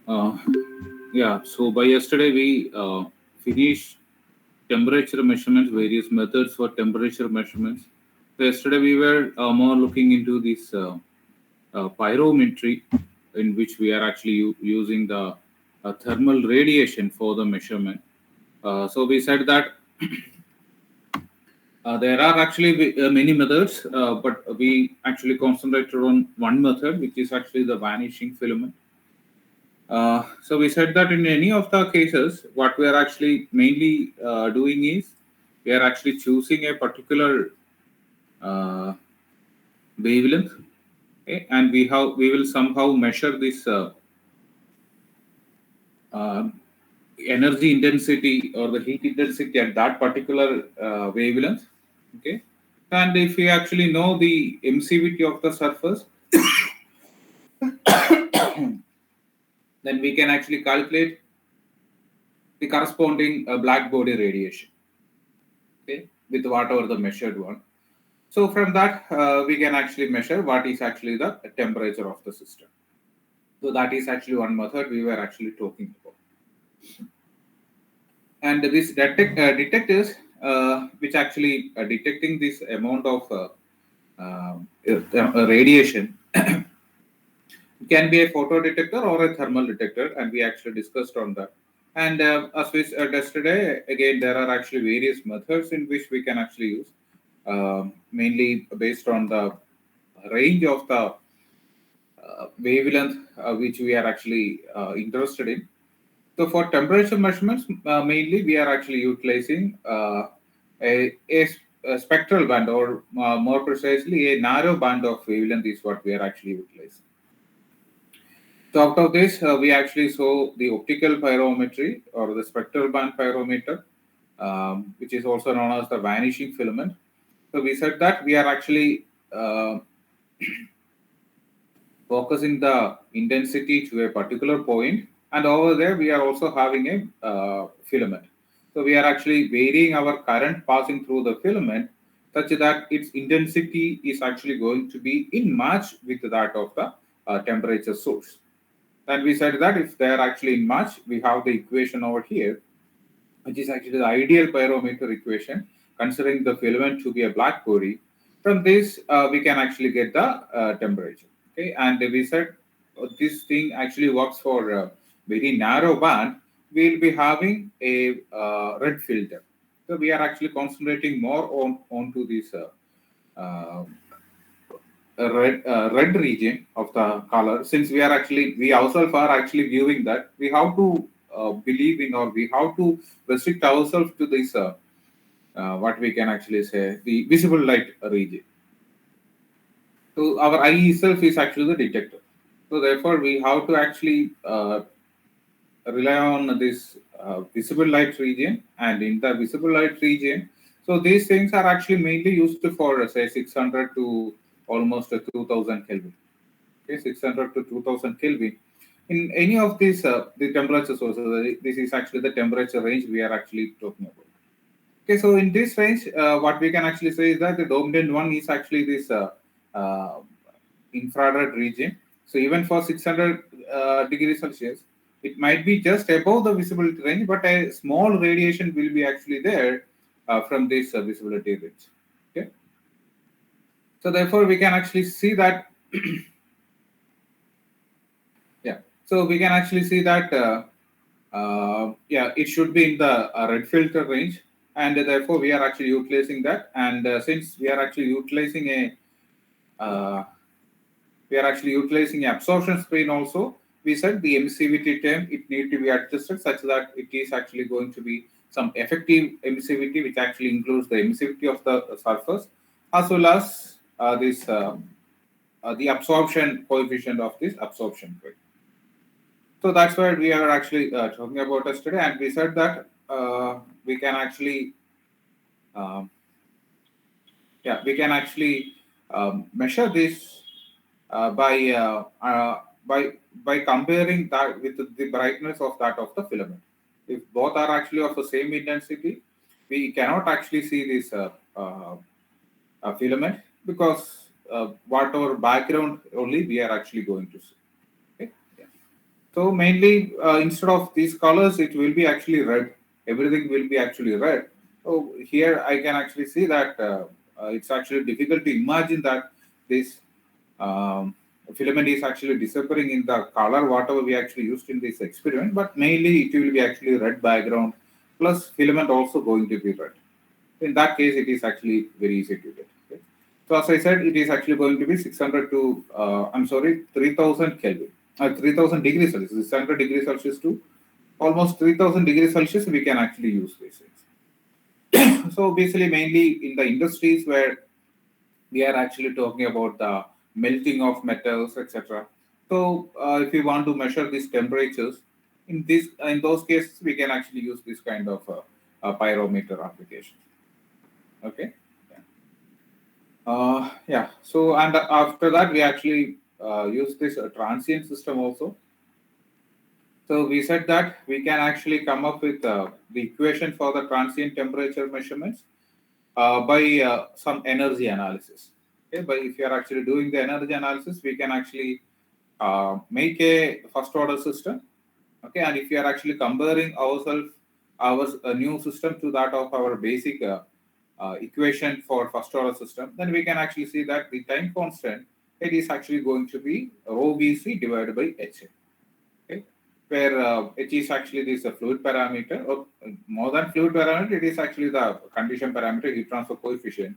Uh, yeah, so by yesterday we finished temperature measurements, various methods for temperature measurements. So yesterday we were more looking into this pyrometry, in which we are actually using the thermal radiation for the measurement. So we said that there are actually many methods, but we actually concentrated on one method, which is actually the vanishing filament. So we said that in any of the cases, what we are actually mainly doing is we are actually choosing a particular uh, wavelength, okay, and we will somehow measure this uh, energy intensity or the heat intensity at that particular wavelength, okay. And if we actually know the emissivity of the surface, then we can actually calculate the corresponding black body radiation, okay, with whatever the measured one. So from that, we can actually measure what is actually the temperature of the system. So that is actually one method we were actually talking about. And this detectors, which actually detecting this amount of radiation, it can be a photo detector or a thermal detector, and we actually discussed on that. And as we said yesterday, again, there are actually various methods in which we can actually use, mainly based on the range of the wavelength which we are actually interested in. So for temperature measurements, mainly we are actually utilizing a spectral band, or more precisely, a narrow band of wavelength is what we are actually utilizing. So out of this, we actually saw the optical pyrometry or the spectral band pyrometer, which is also known as the vanishing filament. So we said that we are actually focusing the intensity to a particular point, and over there we are also having a filament. So we are actually varying our current passing through the filament such that its intensity is actually going to be in match with that of the temperature source. And we said that if they are actually in match, we have the equation over here, which is actually the ideal pyrometer equation, considering the filament to be a black body. From this, we can actually get the temperature. Okay, and we said this thing actually works for a very narrow band. We'll be having a red filter. So we are actually concentrating more on onto this uh, red region of the color. Since we ourselves are actually viewing that, we have to believe in, or we have to restrict ourselves to this what we can actually say, the visible light region. So our eye itself is actually the detector. So therefore we have to actually rely on this visible light region, and in the visible light region, so these things are actually mainly used for say 600 to almost 2000 Kelvin. Okay, 600 to 2000 Kelvin. In any of these the temperature sources, this is actually the temperature range we are actually talking about. Okay, so in this range, what we can actually say is that the dominant one is actually this uh, infrared region. So even for 600 degrees Celsius, it might be just above the visibility range, but a small radiation will be actually there from this visibility range. Okay, so therefore we can actually see that. Yeah, so we can actually see that yeah, it should be in the red filter range, and therefore we are actually utilizing that. And since uh, we are actually utilizing absorption screen also, we said the emissivity term, it need to be adjusted such that it is actually going to be some effective emissivity, which actually includes the emissivity of the surface, as well as this the absorption coefficient of this absorption rate. So that's what we are actually talking about yesterday, and we said that we can actually, um, yeah, we can actually measure this uh, by uh, uh, by by comparing that with the brightness of that of the filament. If both are actually of the same intensity, we cannot actually see this filament, because whatever background only we are actually going to see. Okay? Yeah. So mainly instead of these colors, it will be actually red. Everything will be actually red. So here I can actually see that it's actually difficult to imagine that this um, filament is actually disappearing in the color whatever we actually used in this experiment. But mainly it will be actually red background plus filament also going to be red. In that case, it is actually very easy to get. Okay. So as I said, it is actually going to be 600 to, 3000 Kelvin, 3000 degrees Celsius, 600 degrees Celsius to almost 3000 degrees Celsius, we can actually use these things. So basically, mainly in the industries where we are actually talking about the melting of metals, etc. So if we want to measure these temperatures, in those cases, we can actually use this kind of pyrometer application. Okay. Yeah. So and after that, we actually use this transient system also. So we said that we can actually come up with the equation for the transient temperature measurements by some energy analysis. Okay. But if you are actually doing the energy analysis, we can actually make a first order system. Okay. And if you are actually comparing our new system to that of our basic equation for first order system, then we can actually see that the time constant, it is actually going to be rho Vc divided by Ha. Okay, where H is actually this fluid parameter, or more than fluid parameter, it is actually the condition parameter, heat transfer coefficient.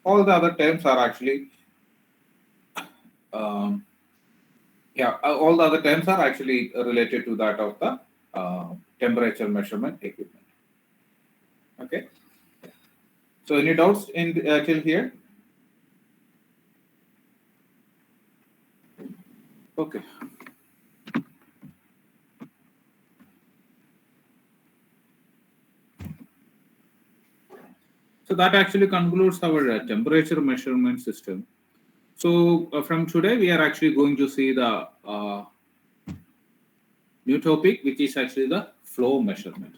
All the other terms are actually um, all the other terms are actually related to that of the temperature measurement equipment. Okay. So any doubts in till here? Okay. So that actually concludes our temperature measurement system. So from today, we are actually going to see the new topic, which is actually the flow measurement.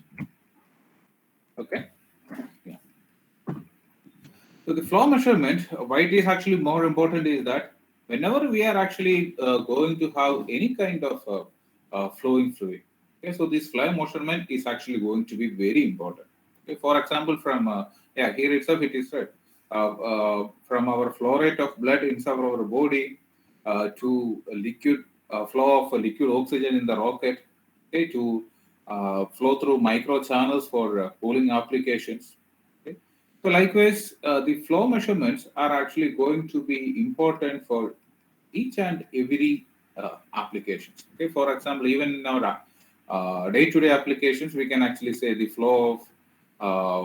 Okay. Yeah. So the flow measurement, why it is actually more important is that whenever we are actually going to have any kind of flowing fluid, okay, so this flow measurement is actually going to be very important. Okay, for example, from here itself it is said from our flow rate of blood inside our body to a liquid flow of liquid oxygen in the rocket, okay, to flow through micro channels for cooling applications. Okay. So likewise, the flow measurements are actually going to be important for each and every applications. Okay, for example, even in our day-to-day applications, we can actually say the flow of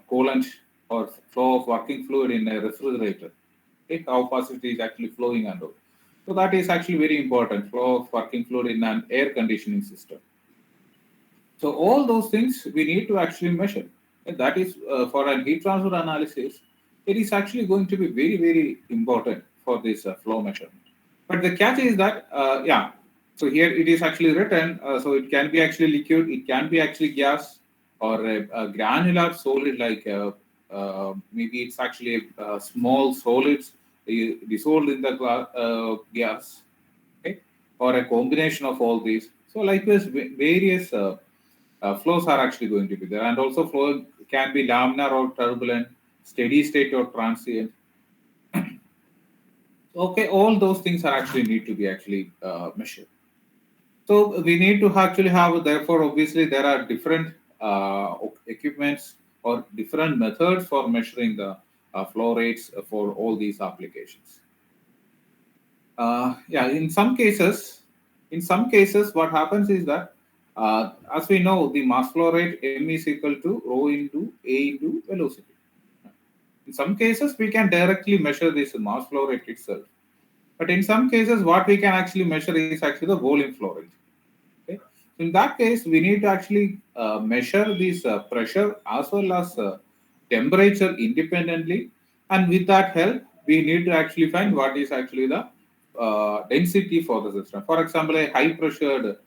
coolant or flow of working fluid in a refrigerator. Okay, how fast it is actually flowing and all. So that is actually very important. Flow of working fluid in an air conditioning system. So all those things we need to actually measure. And that is for a heat transfer analysis. It is actually going to be very, very important for this flow measurement. But the catch is that, so here it is actually written, so it can be actually liquid, it can be actually gas or a granular solid like maybe it's actually small solids dissolved in the gas, okay, or a combination of all these. So likewise, various flows are actually going to be there, and also flow can be laminar or turbulent, steady state or transient. Okay, all those things are actually need to be actually measured. So we need to actually have, therefore, obviously there are different equipments or different methods for measuring the flow rates for all these applications. Yeah, in some cases, what happens is that, as we know, the mass flow rate m is equal to rho into a into velocity. In some cases, we can directly measure this mass flow rate itself. But in some cases, what we can actually measure is actually the volume flow rate. Okay? So in that case, we need to actually measure this pressure as well as temperature independently. And with that help, we need to actually find what is actually the density for the system. For example, a high pressured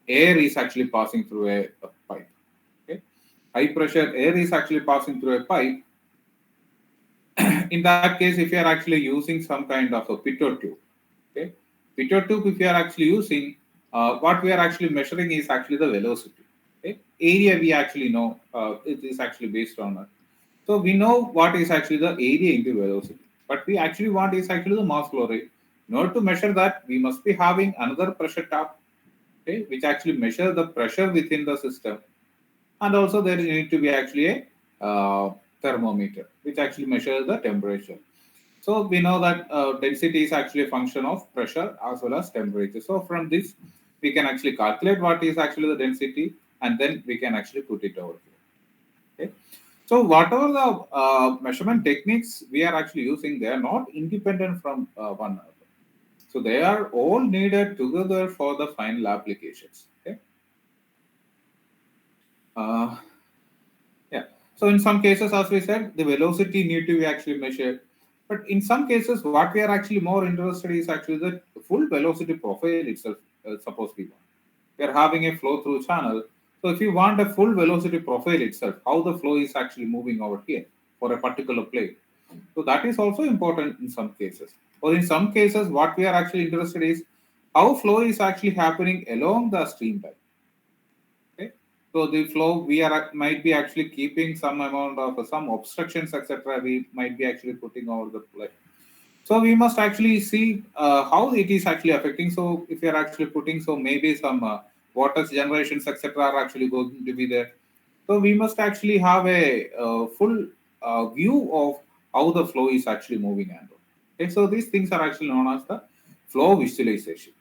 air is actually passing through a pipe. Okay? High pressure air is actually passing through a pipe. In that case, if you are actually using some kind of a pitot tube, okay, Pitot tube, if we are actually using, what we are actually measuring is actually the velocity. Okay? Area we actually know it is actually based on it. So we know what is actually the area into velocity. But we actually want is actually the mass flow rate. In order to measure that, we must be having another pressure tab, okay, which actually measure the pressure within the system. And also there need to be actually a thermometer, which actually measures the temperature. So we know that density is actually a function of pressure as well as temperature. So from this, we can actually calculate what is actually the density, and then we can actually put it over here. Okay. So whatever the measurement techniques we are actually using, they are not independent from one another. So they are all needed together for the final applications. Okay. Uh, Yeah. So in some cases, as we said, the velocity need to be actually measured. But in some cases, what we are actually more interested is actually the full velocity profile itself. Suppose we want. We are having a flow through channel. So if you want a full velocity profile itself, how the flow is actually moving over here for a particular plane. So that is also important in some cases. Or in some cases, what we are actually interested is how flow is actually happening along the stream line. Okay. So the flow we are might be actually keeping some amount of some obstructions, etc. We might be actually putting over the play. So we must actually see how it is actually affecting. So if you are actually putting, so maybe some water generations, etc. are actually going to be there. So we must actually have a full view of how the flow is actually moving and all. Okay, so these things are actually known as the flow visualization.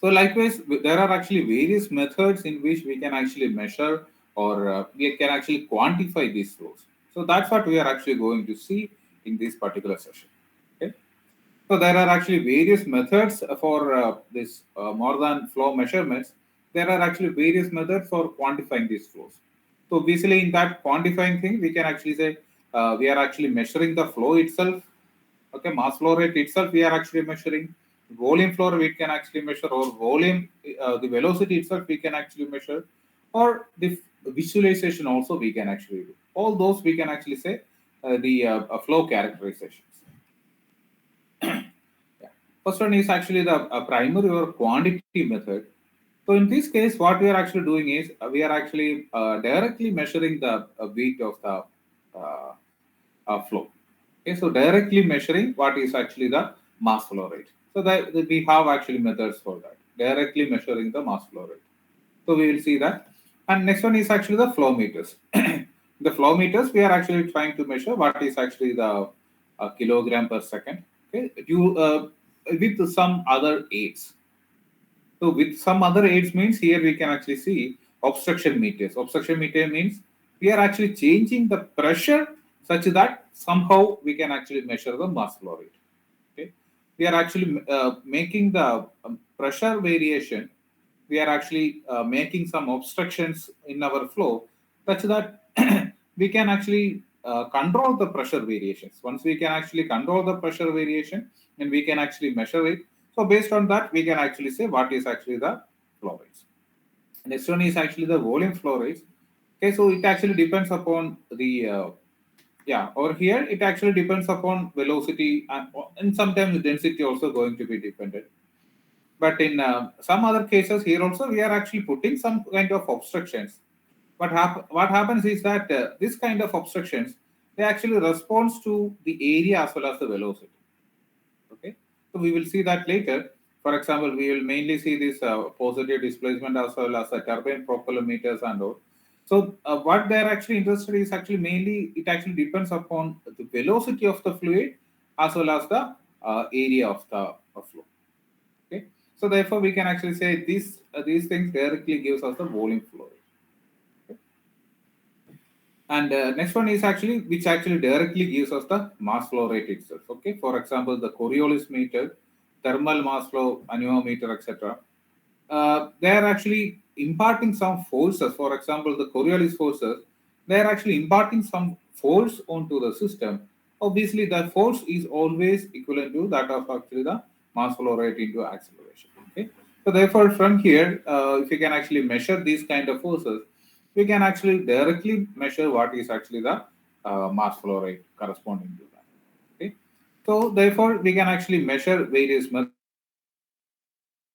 So likewise, there are actually various methods in which we can actually measure or we can actually quantify these flows. So that's what we are actually going to see in this particular session. Okay. So there are actually various methods for this more than flow measurements. There are actually various methods for quantifying these flows. So basically, in that quantifying thing, we can actually say we are actually measuring the flow itself. Okay, mass flow rate itself we are actually measuring. Volume flow we can actually measure, or volume, the velocity itself we can actually measure, or the visualization also we can actually do. All those we can actually say the flow characterizations. Yeah. First one is actually the primary or quantity method. So in this case, what we are actually doing is we are actually directly measuring the weight of the uh, flow. Okay, so directly measuring what is actually the mass flow rate. So that we have actually methods for that. Directly measuring the mass flow rate. So we will see that. And next one is actually the flow meters. The flow meters, we are actually trying to measure what is actually the kilogram per second. Okay, with some other aids. So with some other aids means here we can actually see obstruction meters. Obstruction meter means we are actually changing the pressure such that somehow we can actually measure the mass flow rate. Okay, we are actually making the pressure variation. We are actually making some obstructions in our flow such that we can actually control the pressure variations. Once we can actually control the pressure variation and we can actually measure it, so based on that we can actually say what is actually the flow rates. Next one is actually the volume flow rates. Okay, so it actually depends upon the yeah, over here it actually depends upon velocity, and sometimes density also going to be dependent. But in some other cases, here also we are actually putting some kind of obstructions. What happens is that this kind of obstructions, they actually responds to the area as well as the velocity. Okay, so we will see that later. For example, we will mainly see this positive displacement as well as the turbine propeller meters and all. So what they are actually interested is actually mainly it actually depends upon the velocity of the fluid as well as the area of the flow. Okay, so therefore we can actually say these things directly gives us the volume flow rate. Okay? And next one is actually which actually directly gives us the mass flow rate itself. Okay, for example, the Coriolis meter, thermal mass flow anemometer, etc. They are actually imparting some forces. For example, the Coriolis forces, they are actually imparting some force onto the system. Obviously, the force is always equivalent to that of actually the mass flow rate into acceleration. Okay, so therefore, from here, if you can actually measure these kind of forces, we can actually directly measure what is actually the mass flow rate corresponding to that. Okay, So therefore, we can actually measure various methods in which we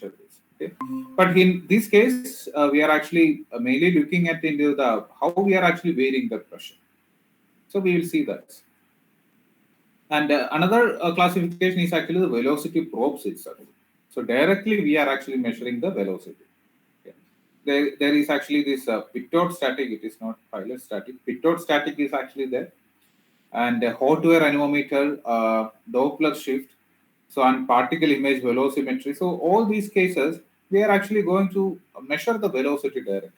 can actually measure this. Okay, but in this case, we are actually mainly looking at into the how we are actually varying the pressure. So we will see that. And another classification is actually the velocity probes itself. So directly we are actually measuring the velocity. Okay. There is actually this pitot static. It is not pilot static. Pitot static is actually there, and a hot air anemometer, Doppler shift, so and particle image velocimetry. So all these cases, we are actually going to measure the velocity directly.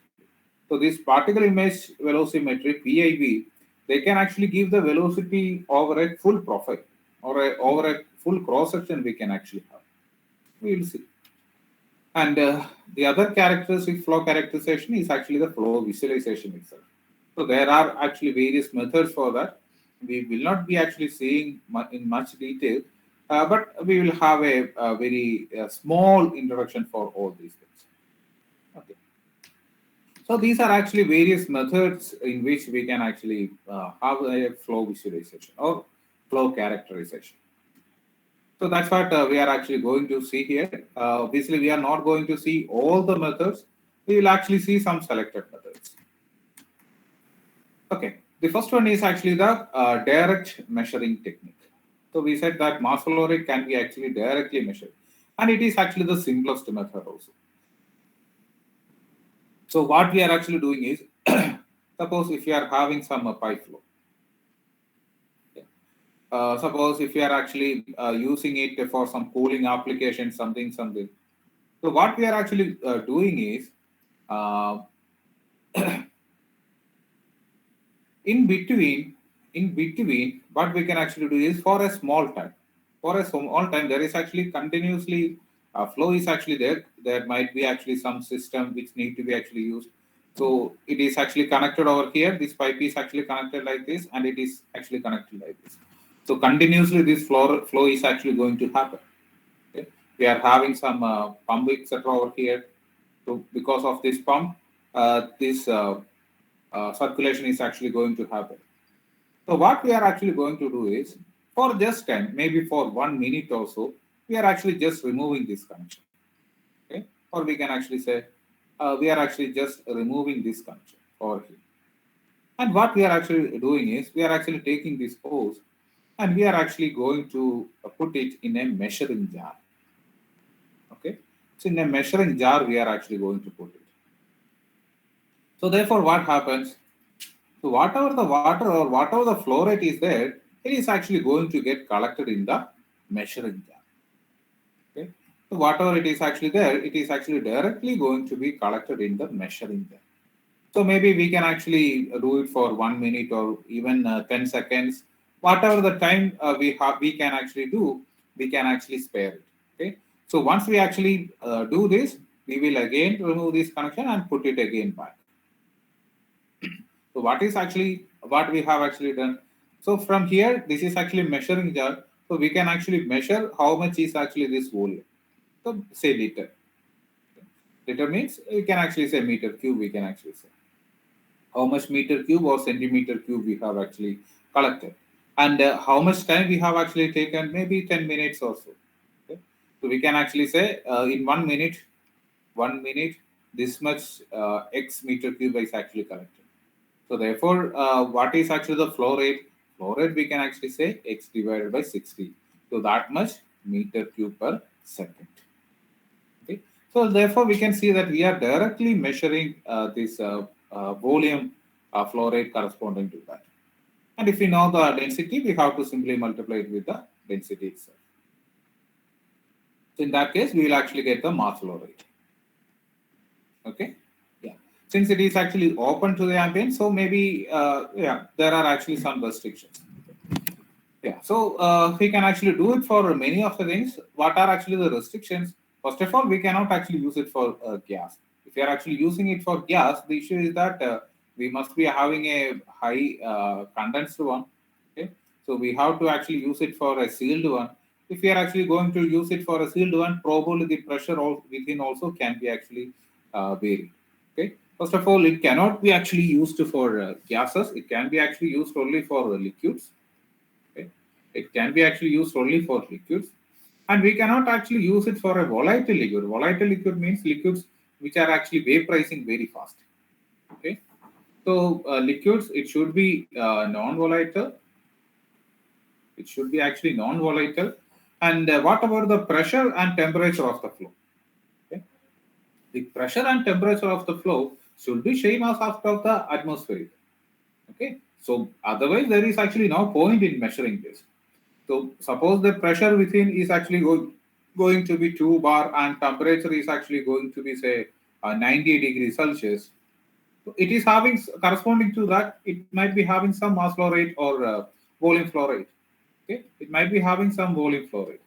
So this particle image velocimetry (PIV), they can actually give the velocity over a full profile or over a full cross section. We can actually have. We will see. And the other characteristic flow characterization is actually the flow visualization itself. So there are actually various methods for that. We will not be actually seeing in much detail, but we will have a very small introduction for all these things. Okay. So these are actually various methods in which we can actually have a flow visualization or flow characterization. So that's what we are actually going to see here. Obviously, we are not going to see all the methods. We will actually see some selected methods. Okay, the first one is actually the direct measuring technique. So we said that mass flow rate can be actually directly measured, and it is actually the simplest method also. So what we are actually doing is, suppose if you are having some pipe flow, okay. Suppose if you are actually using it for some cooling application, something. So what we are actually doing is, uh, in between, what we can actually do is for a small time. For a small time, there is actually continuously flow is actually there. There might be actually some system which need to be actually used. So it is actually connected over here. This pipe is actually connected like this, and it is actually connected like this. So continuously, this flow is actually going to happen. Okay? We are having some pump etc. over here. So because of this pump, this circulation is actually going to happen. So what we are actually going to do is, for just time, maybe for 1 minute or so, we are actually just removing this connection. Okay, or we can actually say we are actually just removing this connection over here. And what we are actually doing is we are actually taking this hose and we are actually going to put it in a measuring jar. Okay, so in a measuring jar we are actually going to put it. So therefore, what happens? So whatever the water or whatever the flow rate is there, it is actually going to get collected in the measuring jar. Okay. So whatever it is actually there, it is actually directly going to be collected in the measuring jar. So maybe we can actually do it for 1 minute or even 10 seconds. Whatever the time we can actually do, we can actually spare it. Okay. So once we actually do this, we will again remove this connection and put it again back. So what we have actually done. So from here, this is actually measuring jar. So we can actually measure how much is actually this volume. So say liter. Liter means we can actually say meter cube. We can actually say how much meter cube or centimeter cube we have actually collected, and how much time we have actually taken. Maybe 10 minutes or so. Okay? So we can actually say in 1 minute, 1 minute, this much x meter cube is actually collected. So therefore, what is actually the flow rate? Flow rate we can actually say x divided by 60. So that much meter cube per second. Okay. So therefore, we can see that we are directly measuring this volume flow rate corresponding to that. And if we know the density, we have to simply multiply it with the density itself. So in that case, we will actually get the mass flow rate. Okay. Yeah. Since it is actually open to the ambient, so maybe yeah, there are actually some restrictions. Yeah. So we can actually do it for many of the things. What are actually the restrictions? First of all, we cannot actually use it for gas. If you are actually using it for gas, the issue is that we must be having a high condensed one. Okay. So we have to actually use it for a sealed one. If we are actually going to use it for a sealed one, probably the pressure within also can be actually varied. Okay. First of all, it cannot be actually used for gases. It can be actually used only for liquids. Okay. It can be actually used only for liquids, and we cannot actually use it for a volatile liquid. Volatile liquid means liquids which are actually vaporizing very fast. Okay. So liquids, it should be non-volatile. It should be actually non-volatile. And what about the pressure and temperature of the flow? Okay. The pressure and temperature of the flow should be same as of the atmosphere. Okay. So otherwise, there is actually no point in measuring this. So suppose the pressure within is actually going to be 2 bar and temperature is actually going to be say 90 degrees Celsius. So it is having corresponding to that, it might be having some mass flow rate or volume flow rate. Okay, it might be having some volume flow rate.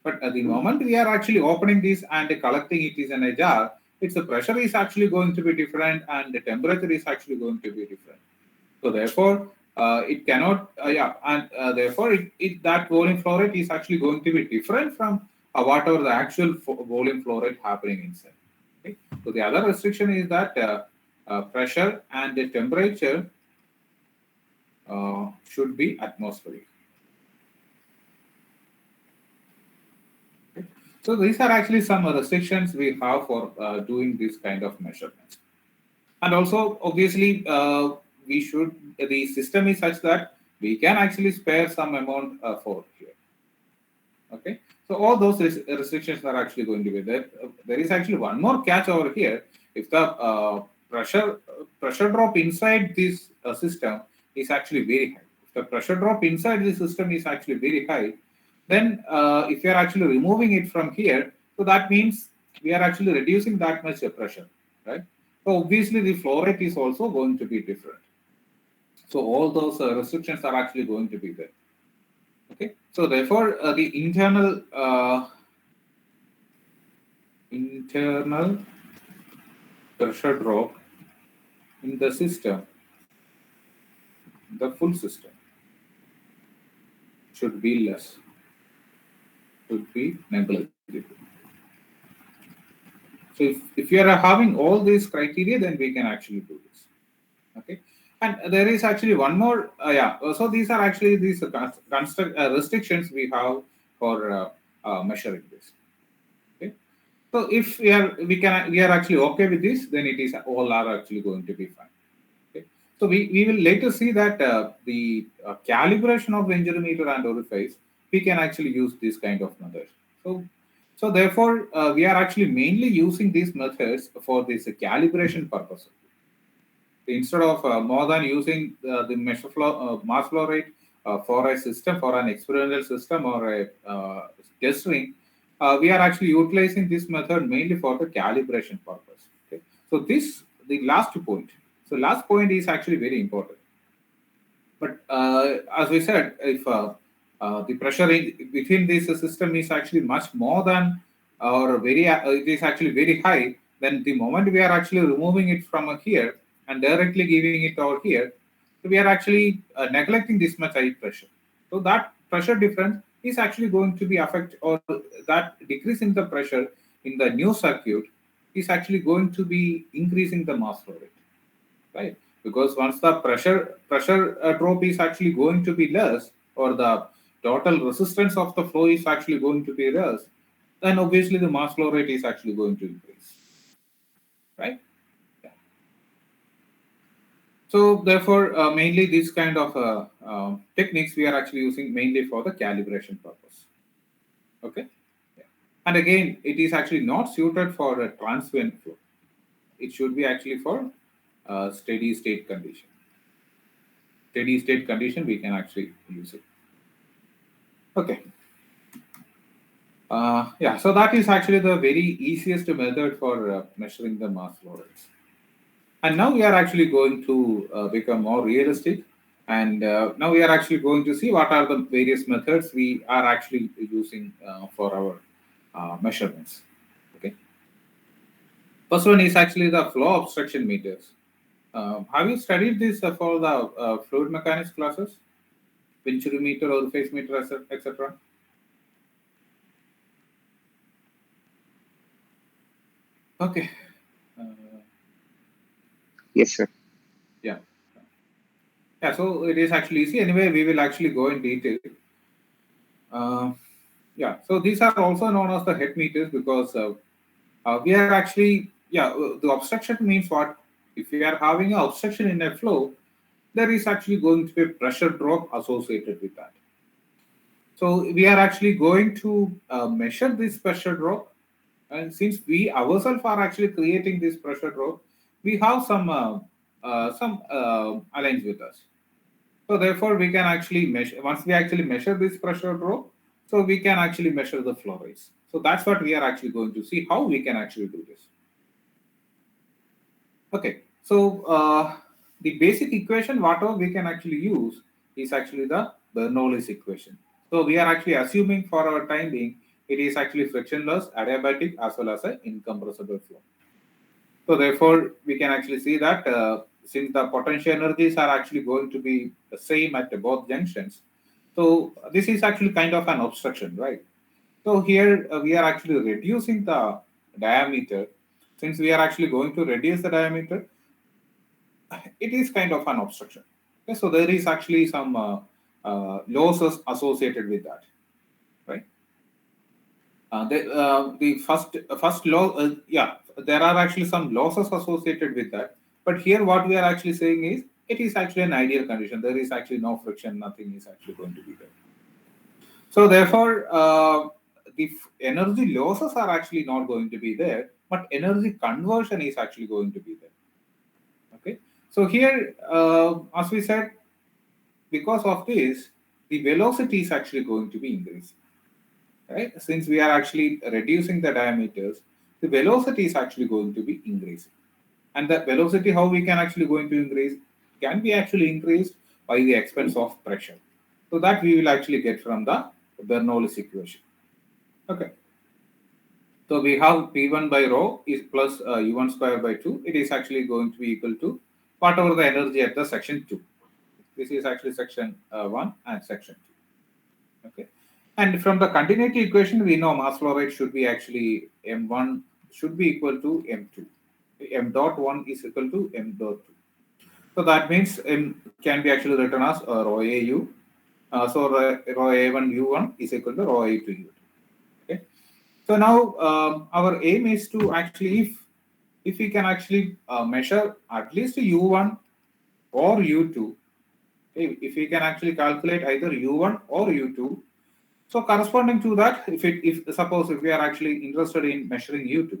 But at the moment we are actually opening this and collecting it is in a jar, its the pressure is actually going to be different and the temperature is actually going to be different. So therefore, it cannot, and therefore that volume flow rate is actually going to be different from whatever the actual volume flow rate happening inside. Okay? So the other restriction is that pressure and the temperature should be atmospheric. Okay? So these are actually some restrictions we have for doing this kind of measurements. And also, obviously, the system is such that we can actually spare some amount for here. Okay. So all those restrictions are actually going to be there. There is actually one more catch over here. If the pressure drop inside this system is actually very high, if the pressure drop inside the system is actually very high, then if you are actually removing it from here, so that means we are actually reducing that much pressure, right? So obviously the flow rate is also going to be different. So all those restrictions are actually going to be there. Okay. So therefore, the internal pressure drop in the system, the full system, should be less, should be negligible. So if you are having all these criteria, then we can actually do this. Okay. And there is actually one more, so these are actually these restrictions we have for measuring this. Okay. So if we are actually okay with this, then it is all are actually going to be fine. Okay. So we will later see that the calibration of the intermeter and orifice, we can actually use this kind of method. So therefore, we are actually mainly using these methods for this calibration purpose. Instead of more than using the measure flow, mass flow rate for a system, for an experimental system or a test ring, we are actually utilizing this method mainly for the calibration purpose. Okay? So the last point. So last point is actually very important. But as we said, if the pressure within this system is actually much more than or it is actually very high, then the moment we are actually removing it from here and directly giving it over here, so we are actually neglecting this much high pressure. So that pressure difference is actually going to be affect, or that decrease in the pressure in the new circuit is actually going to be increasing the mass flow rate, right? Because once the pressure drop is actually going to be less, or the total resistance of the flow is actually going to be less, then obviously the mass flow rate is actually going to increase, right? Yeah. So therefore, mainly these kind of techniques we are actually using mainly for the calibration purpose. Okay. Yeah. And again, it is actually not suited for a transient flow. It should be actually for steady state condition. Steady state condition, we can actually use it. Okay. So that is actually the very easiest method for measuring the mass flow rates. And now we are actually going to become more realistic. And now we are actually going to see what are the various methods we are actually using for our measurements. Okay. First one is actually the flow obstruction meters. Have you studied this for the fluid mechanics classes? venturi meter or phase meter, etc.? Okay. Yes, sir. Yeah. Yeah. So it is actually easy. Anyway, we will actually go in detail. Uh, yeah. So these are also known as the head meters because we are actually, the obstruction means what? If we are having an obstruction in a flow, there is actually going to be a pressure drop associated with that. So we are actually going to measure this pressure drop, and since we ourselves are actually creating this pressure drop, we have some aligns with us. So therefore, we can actually measure. Once we actually measure this pressure drop, so we can actually measure the flow rates. So that's what we are actually going to see how we can actually do this. Okay, so the basic equation, whatever we can actually use, is actually the Bernoulli's equation. So we are actually assuming for our time being, it is actually frictionless, adiabatic, as well as an incompressible flow. So therefore, we can actually see that since the potential energies are actually going to be the same at both junctions, so this is actually kind of an obstruction, right? So here we are actually reducing the diameter. Since we are actually going to reduce the diameter, it is kind of an obstruction. Okay, so there is actually some losses associated with that, right? The first law, there are actually some losses associated with that. But here, what we are actually saying is, it is actually an ideal condition. There is actually no friction. Nothing is actually going to be there. So therefore, the energy losses are actually not going to be there, but energy conversion is actually going to be there. Okay. So here, as we said, because of this, the velocity is actually going to be increasing, right? Since we are actually reducing the diameters, the velocity is actually going to be increasing. And the velocity, how we can actually going to increase, can be actually increased by the expense of pressure. So that we will actually get from the Bernoulli's equation. Okay. So we have P1 by rho is plus U1 square by 2. It is actually going to be equal to whatever the energy at the section 2. This is actually section 1 and section 2. Okay. And from the continuity equation, we know mass flow rate should be actually M1 should be equal to M2. M dot 1 is equal to M dot 2. So that means M can be actually written as rho AU. So rho A1 U1 is equal to rho A2 U2. Okay. So now our aim is to actually, if we can actually measure at least U1 or U2, if we can actually calculate either U1 or U2, so corresponding to that, if suppose if we are actually interested in measuring U2,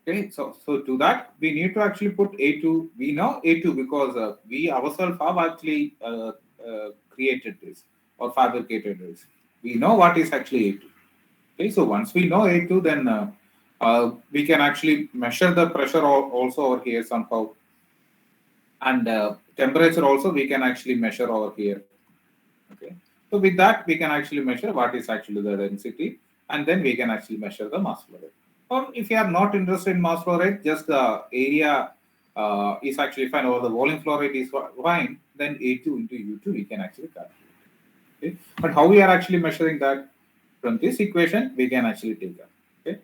okay, so to that we need to actually put A2. We know A2 because we ourselves have actually created this or fabricated this. We know what is actually A2. Okay, so once we know A2, then we can actually measure the pressure also over here somehow, and temperature also we can actually measure over here. Okay, so with that we can actually measure what is actually the density, and then we can actually measure the mass flow rate. Or if you are not interested in mass flow rate, just the area is actually fine, or the volume flow rate is fine, then A2 into U2 we can actually calculate. Okay, but how we are actually measuring that? From this equation we can actually take that. Okay,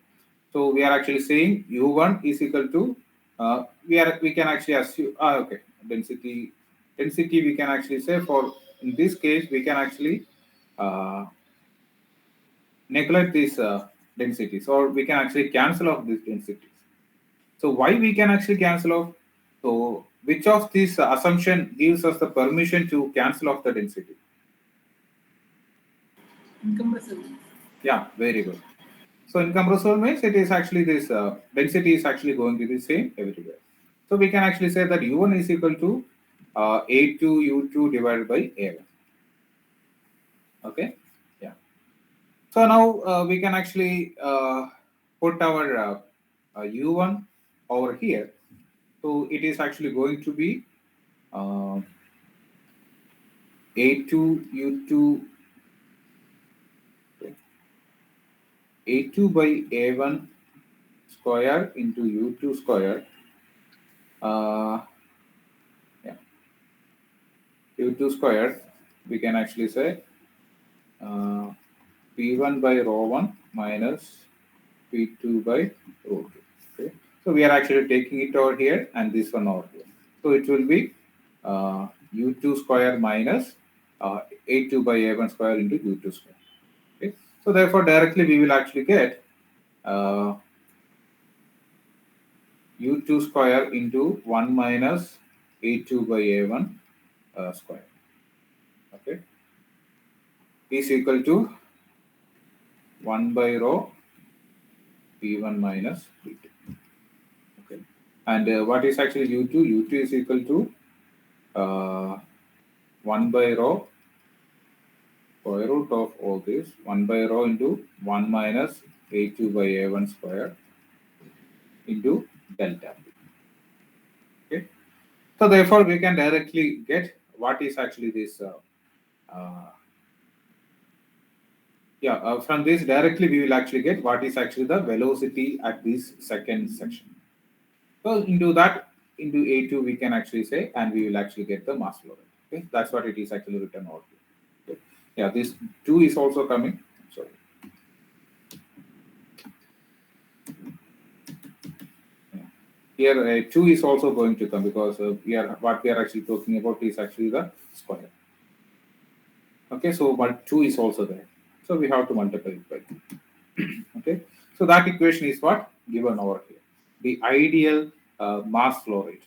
so we are actually saying U1 is equal to we can actually assume okay, density we can actually say, for in this case we can actually uh, neglect these densities, or we can actually cancel off these densities. So why we can actually cancel off? So which of these assumption gives us the permission to cancel off the density? Incompressible. Yeah, very good. So incompressible means it is actually this density is actually going to be the same everywhere. So we can actually say that U1 is equal to A2 U2 divided by A1. Okay. Yeah. So now we can actually put our U1 over here. So it is actually going to be uh, A2 U2 A2 by A1 square into U2 square. Uh, yeah, U2 square we can actually say P1 by rho 1 minus P2 by rho 2. Okay. So we are actually taking it over here and this one over here. So it will be U2 square minus A2 by A1 square into U2 square. Okay. So therefore, directly we will actually get U2 square into 1 minus A2 by A1 square. Okay. Is equal to 1 by rho P1 minus P2. Okay. And what is actually U2? U2 is equal to 1 by rho square root of all this 1 by rho into 1 minus A2 by A1 square into delta. Okay. So therefore, we can directly get what is actually this. From this directly we will actually get what is actually the velocity at this second section. So into A2 we can actually say, and we will actually get the mass flow rate. Okay, that's what it is actually written out here. Okay. Yeah, this 2 is also coming. Sorry. Here 2 is also going to come because what we are actually talking about is actually the square. Okay, so but 2 is also there. So we have to multiply it by 2. Okay, so that equation is what given over here. The ideal mass flow rate.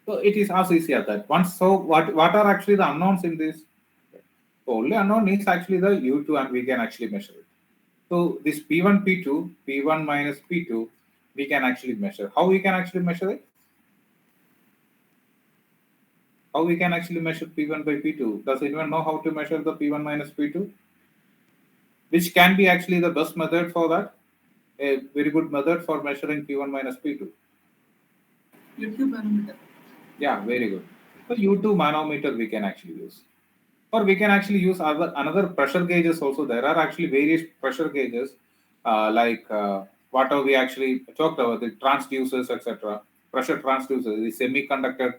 So it is as easy as that. Once, so what are actually the unknowns in this? The only unknown is actually the U2, and we can actually measure it. So this P1, P2, P1 minus P2, we can actually measure. How we can actually measure it? How we can actually measure P1 by P2? Does anyone know how to measure the P1 minus P2? Which can be actually the best method for that? A very good method for measuring P1 minus P2. U2 manometer. Yeah, very good. So U2 manometer we can actually use. Or we can actually use another pressure gauges also. There are actually various pressure gauges like whatever we actually talked about, the transducers, etc. Pressure transducers, the semiconductor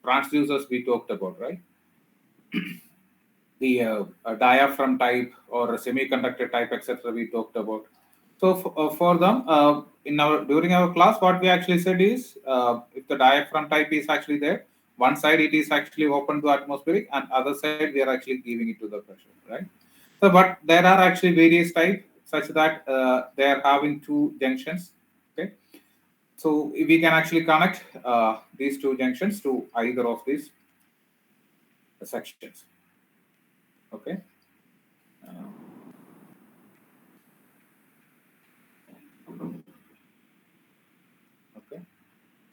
transducers we talked about, right? The diaphragm type or semiconductor type, etc. we talked about. So for them, during our class, what we actually said is if the diaphragm type is actually there, one side it is actually open to atmospheric, and other side we are actually giving it to the pressure, right? So, but there are actually various types such that they are having two junctions. Okay, so we can actually connect these two junctions to either of these sections. Okay. Okay.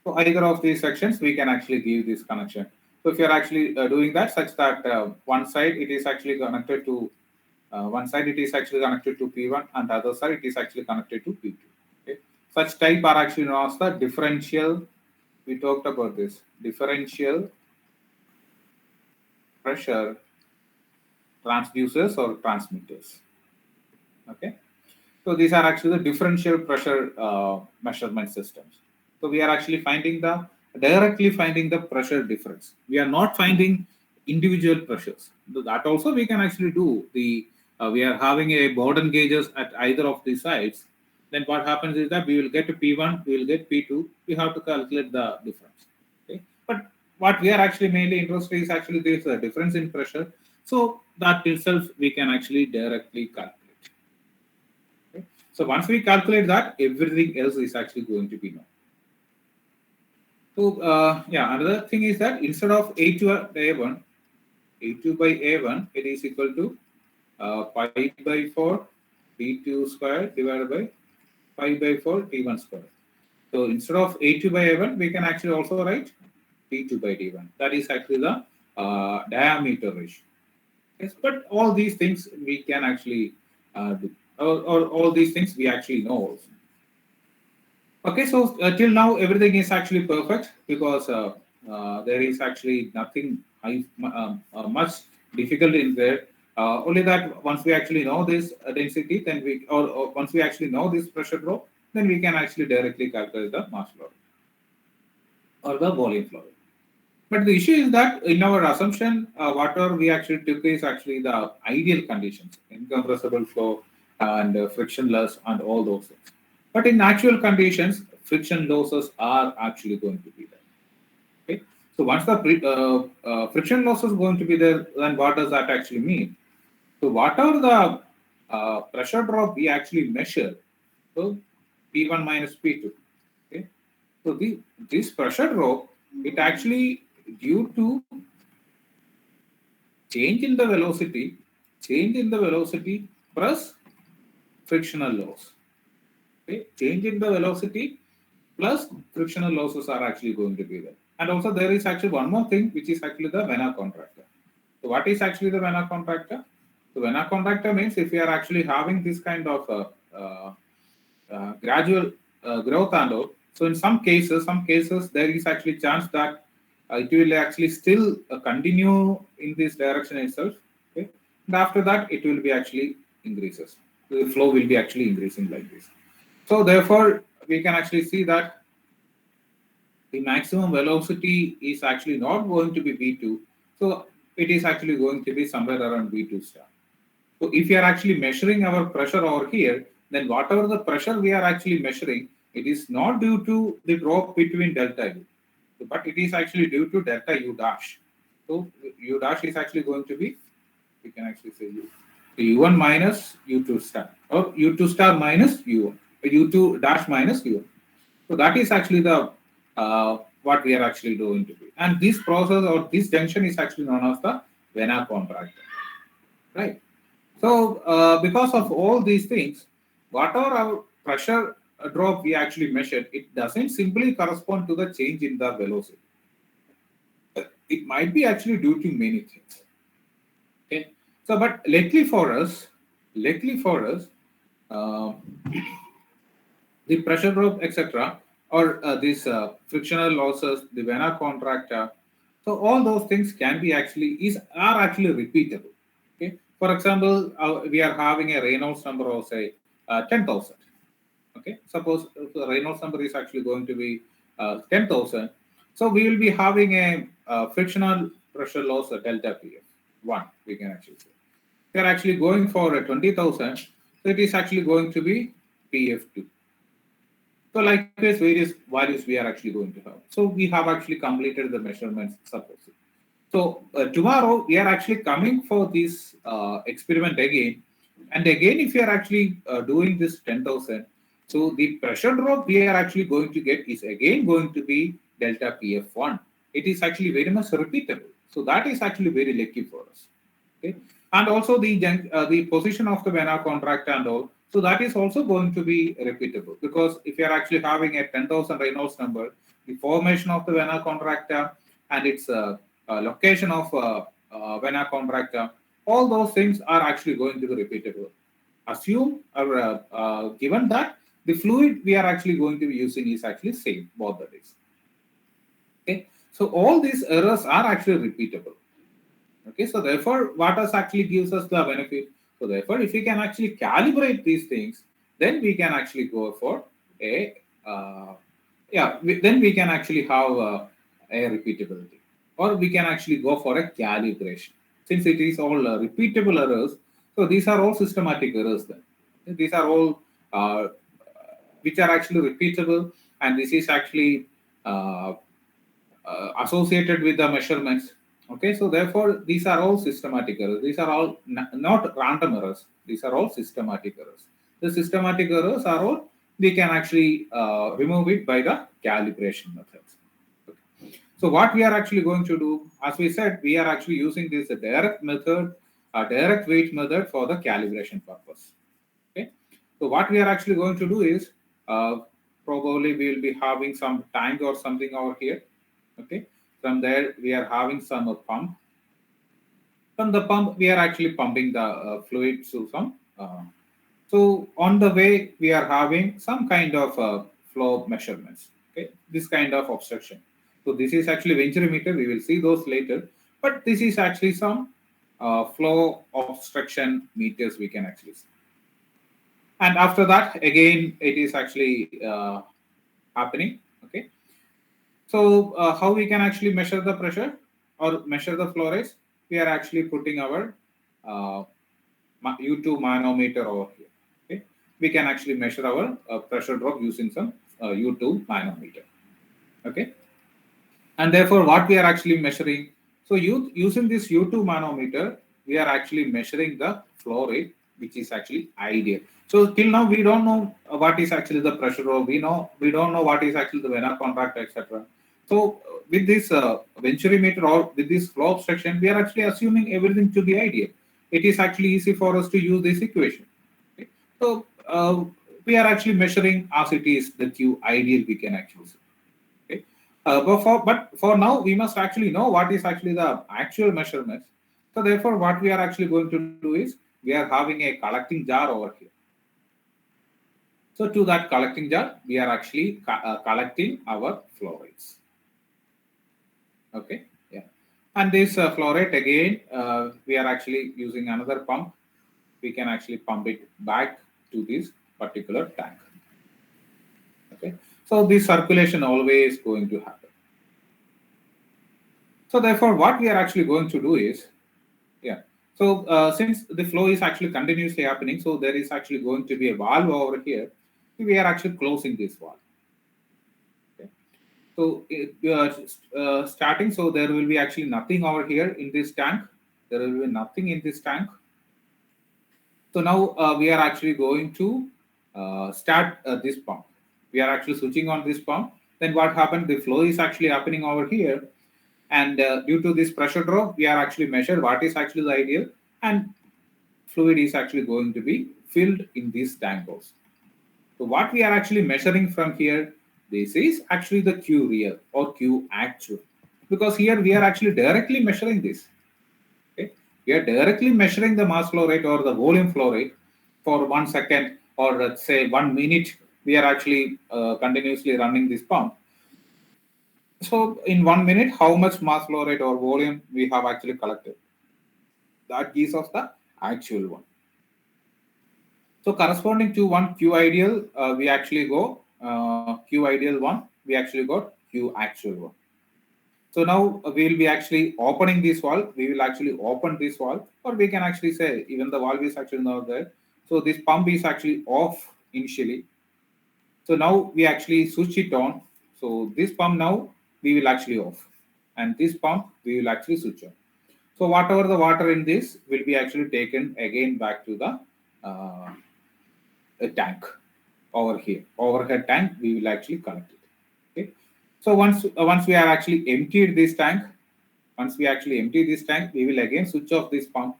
So either of these sections, we can actually give this connection. So if you're actually doing that such that one side it is actually connected to P1 and the other side it is actually connected to P2. Okay. Such type are actually known as the differential. We talked about this differential pressure transducers or transmitters. Okay. So these are actually the differential pressure measurement systems. So we are actually directly finding the pressure difference. We are not finding individual pressures. That also we can actually do. We are having a Bowden gauges at either of these sides. Then what happens is that we will get P1, we will get P2. We have to calculate the difference. Okay, but what we are actually mainly interested is actually there is a difference in pressure. So that itself we can actually directly calculate. So once we calculate that, everything else is actually going to be known. So another thing is that instead of A2 by A1, A2 by A1, it is equal to pi by 4 T2 square divided by pi by 4 T1 square. So instead of A2 by A1, we can actually also write T2 by D1. That is actually the diameter ratio. Yes, but all these things we can actually do. Or all these things we actually know also. Okay, so till now everything is actually perfect because there is actually nothing much difficult in there. Only that once we actually know this density, then or once we actually know this pressure drop, then we can actually directly calculate the mass flow or the volume flow. But the issue is that in our assumption, whatever we actually took is actually the ideal conditions, incompressible flow and frictionless and all those things. But in actual conditions, friction losses are actually going to be there. Okay. So once the friction loss is going to be there, then what does that actually mean? So whatever the pressure drop we actually measure, so P1 minus P2. Okay. So this pressure drop, it actually due to change in the velocity plus frictional loss. Okay? Change in the velocity plus frictional losses are actually going to be there. And also there is actually one more thing, which is actually the Vena contractor. So what is actually the Vena contractor? The Vena contractor means if we are actually having this kind of gradual growth and all. So in some cases there is actually chance that it will actually still continue in this direction itself. Okay, and after that it will be actually increases. The flow will be actually increasing like this. So therefore we can actually see that the maximum velocity is actually not going to be V2. So it is actually going to be somewhere around V2 star. So if you are actually measuring our pressure over here, then whatever the pressure we are actually measuring, it is not due to the drop between delta U, but it is actually due to delta U dash. So U dash is actually going to be, we can actually say U1 minus U2 star, or U2 star minus U1, U2 dash minus U1. So that is actually the what we are actually doing to be. And this process or this junction is actually known as the Vena contractor, right? So, because of all these things, whatever our pressure drop we actually measured, it doesn't simply correspond to the change in the velocity. It might be actually due to many things. Okay. So, but lately for us, uh, the pressure drop, etc., or these frictional losses, the Vena contractor. So all those things can be actually are actually repeatable. Okay. For example, we are having a Reynolds number of say 10,000. Okay. Suppose the Reynolds number is actually going to be 10,000. So we will be having a frictional pressure loss at delta PF one. We can actually say we are actually going for a 20,000. So it is actually going to be PF2. So likewise, various values we are actually going to have. So we have actually completed the measurements, suppose. So tomorrow we are actually coming for this experiment again. And again, if you are actually doing this 10,000, so the pressure drop we are actually going to get is again going to be delta PF1. It is actually very much repeatable. So that is actually very lucky for us. Okay. And also the position of the Vena contract and all. So that is also going to be repeatable because if you are actually having a 10,000 Reynolds number, the formation of the Vena contractor and its location of Vena contractor, all those things are actually going to be repeatable. Assume or given that the fluid we are actually going to be using is actually same both the days. Okay, so all these errors are actually repeatable. Okay, so therefore, what does actually gives us the benefit? So therefore, if we can actually calibrate these things, then we can actually go for a then we can actually have a repeatability, or we can actually go for a calibration. Since it is all repeatable errors, so these are all systematic errors. Then these are all which are actually repeatable, and this is actually uh, associated with the measurements. Okay, so therefore these are all systematic errors. These are all not random errors. These are all systematic errors. The systematic errors are all we can actually remove it by the calibration methods. Okay. So what we are actually going to do, as we said, we are actually using this direct method, a direct weight method for the calibration purpose. Okay. So what we are actually going to do is probably we will be having some tank or something over here. Okay, from there we are having some pump. From the pump we are actually pumping the fluid to some so on the way we are having some kind of flow measurements. Okay, this kind of obstruction. So this is actually venturimeter, we will see those later, but this is actually some flow obstruction meters we can actually see. And after that again it is actually happening. Okay, So how we can actually measure the pressure or measure the flow rates? We are actually putting our uh, U2 manometer over here. Okay, we can actually measure our pressure drop using some U2 manometer. Okay, and therefore what we are actually measuring. So using this U2 manometer, we are actually measuring the flow rate, which is actually ideal. So till now we don't know what is actually the pressure drop. We don't know what is actually the Venner contract, etc. So with this venturimeter or with this flow obstruction, we are actually assuming everything to be ideal. It is actually easy for us to use this equation. Okay? So we are actually measuring as it is the Q ideal we can actually see. Okay? But for now, we must actually know what is actually the actual measurements. So therefore, what we are actually going to do is we are having a collecting jar over here. So to that collecting jar, we are actually collecting our flow rates. Okay, yeah. And this flow rate again, we are actually using another pump. We can actually pump it back to this particular tank. Okay, so this circulation always going to happen. So therefore, what we are actually going to do is, yeah. So since the flow is actually continuously happening, so there is actually going to be a valve over here. We are actually closing this valve. Okay. So starting, so there will be actually nothing over here in this tank. There will be nothing in this tank. So now we are actually going to start this pump. We are actually switching on this pump. Then what happened? The flow is actually happening over here. And due to this pressure drop, we are actually measured what is actually the ideal. And fluid is actually going to be filled in these tank also. So what we are actually measuring from here, this is actually the Q real or Q actual. Because here we are actually directly measuring this. Okay? We are directly measuring the mass flow rate or the volume flow rate for 1 second or let's say 1 minute. We are actually continuously running this pump. So in 1 minute, how much mass flow rate or volume we have actually collected? That gives us the actual one. So corresponding to one Q ideal, we actually go Q ideal 1, we actually got Q actual 1. So now we will be actually opening this valve. We will actually open this valve, or we can actually say even the valve is actually not there. So this pump is actually off initially. So now we actually switch it on. So this pump now we will actually off, and this pump we will actually switch on. So whatever the water in this will be actually taken again back to the a tank over here. Overhead tank we will actually collect it. Okay. So once we are actually emptied this tank, once we actually empty this tank, we will again switch off this pump,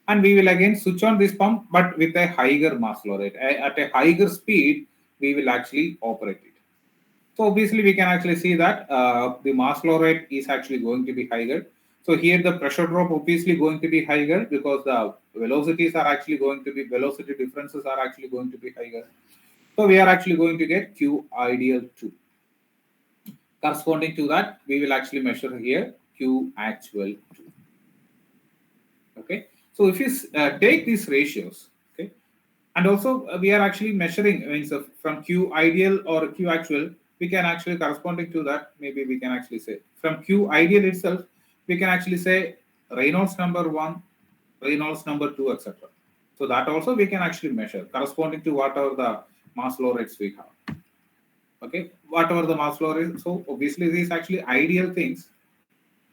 and we will again switch on this pump, but with a higher mass flow rate. At a higher speed, we will actually operate it. So obviously, we can actually see that the mass flow rate is actually going to be higher. So here the pressure drop obviously going to be higher because the velocities are actually going to be, velocity differences are actually going to be higher. So we are actually going to get Q ideal 2. Corresponding to that, we will actually measure here Q actual 2. Okay. So if you take these ratios, okay, and also we are actually measuring, means from Q ideal or Q actual, we can actually corresponding to that, maybe we can actually say from Q ideal itself, we can actually say Reynolds number 1, Reynolds number 2, etc. So that also we can actually measure corresponding to whatever the mass flow rates we have. Okay, whatever the mass flow rate. So obviously these actually ideal things.